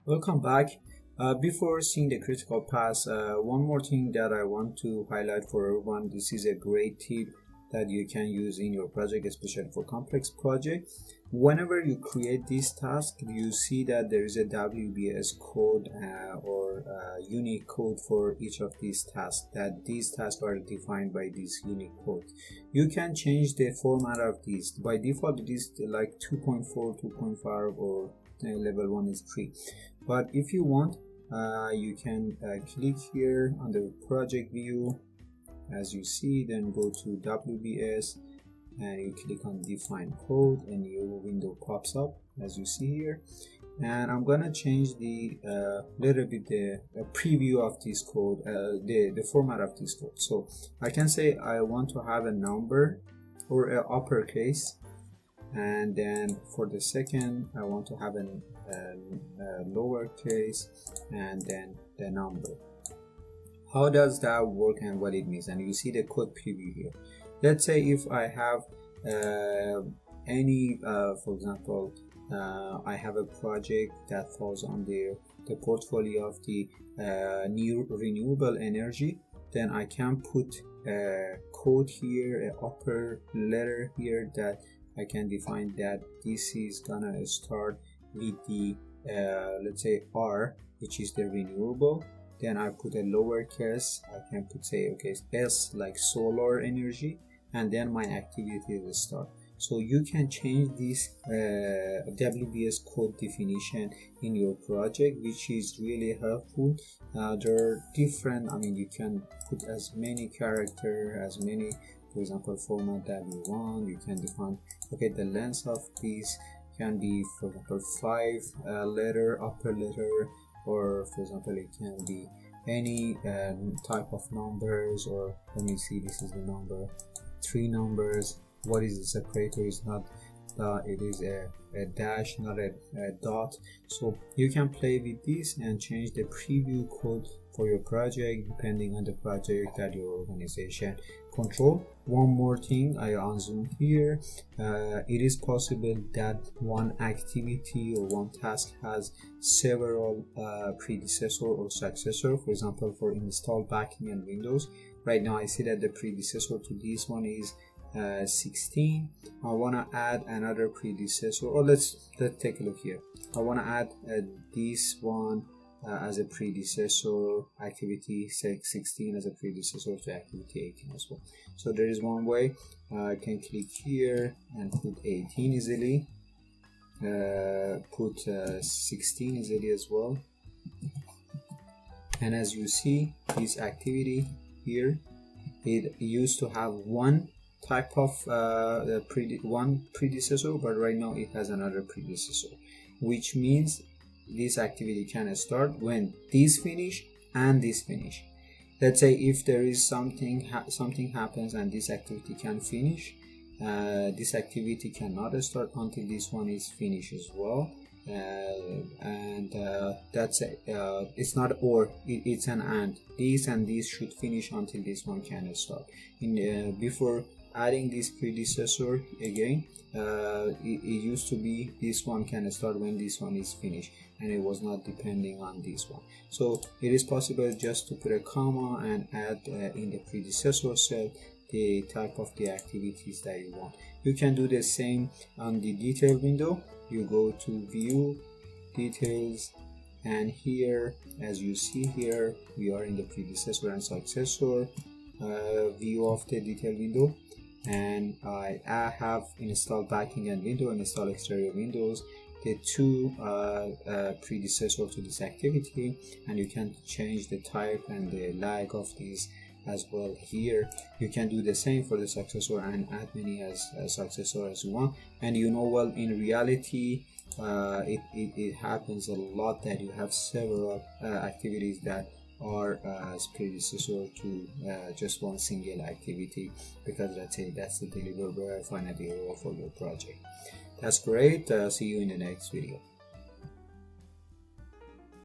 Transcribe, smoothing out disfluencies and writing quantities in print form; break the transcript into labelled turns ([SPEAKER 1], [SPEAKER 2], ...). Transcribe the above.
[SPEAKER 1] Welcome back. Before seeing the critical path, one more thing that I want to highlight for everyone. This is a great tip that you can use in your project, especially for complex projects. Whenever you create this task, you see that there is a WBS code or unique code for each of these tasks, that these tasks are defined by this unique code. You can change the format of these. By default, it is like 2.4, 2.5 or level 1 is 3. But if you want, you can click here on the project view, as you see, then go to WBS and you click on define code, and your window pops up as you see here. And I'm gonna change the little bit the preview of this code, the format of this code. So I can say I want to have a number or a uppercase, and then for the second I want to have a lowercase and then the number. How does that work and what it means? And you see the code preview here. Let's say if I have any for example, I have a project that falls under the portfolio of the new renewable energy, then I can put a code here, an upper letter here, that I can define that this is gonna start with the let's say R, which is the renewable. Then I put a lowercase, I can put say okay S like solar energy, and then my activity will start. So you can change this WBS code definition in your project, which is really helpful. There are different, you can put as many character, as many, for example, format that you want. You can define, okay, the length of this can be, for example, 5 letter, upper letter, or for example, it can be any type of numbers, or let me see, this is the number, 3 numbers. What is the separator? Is not it is a dash, not a dot. So you can play with this and change the preview code for your project depending on the project that your organization control. One more thing, I unzoom here. It is possible that one activity or one task has several predecessor or successor. For example, for install backing and Windows, right now I see that the predecessor to this one is 16. I want to add another predecessor, or let's take a look here. I want to add this one as a predecessor, activity 16 as a predecessor to activity 18 as well. So there is one way. I can click here and put 18 easily, put 16 easily as well. And as you see, this activity here, it used to have one type of one predecessor, but right now it has another predecessor, which means this activity can start when this finish and this finish. Let's say if there is something happens and this activity can finish, this activity cannot start until this one is finished as well. And that's it. It's not or, it's an and. This and this should finish until this one can start. Before adding this predecessor again, it used to be this one can start when this one is finished, and it was not depending on this one. So it is possible just to put a comma and add in the predecessor cell the type of the activities that you want. You can do the same on the detail window. You go to view, details, and here, as you see here, we are in the predecessor and successor view of the detail window, and I have install backing and window and install exterior windows, the 2 predecessor to this activity, and you can change the type and the lag of these as well. Here you can do the same for the successor and add many as successor as you want. And well, in reality it happens a lot that you have several activities that are as predecessor to just one single activity, because let's say that's the deliverable final deliverable for your project. That's great. See you in the next video.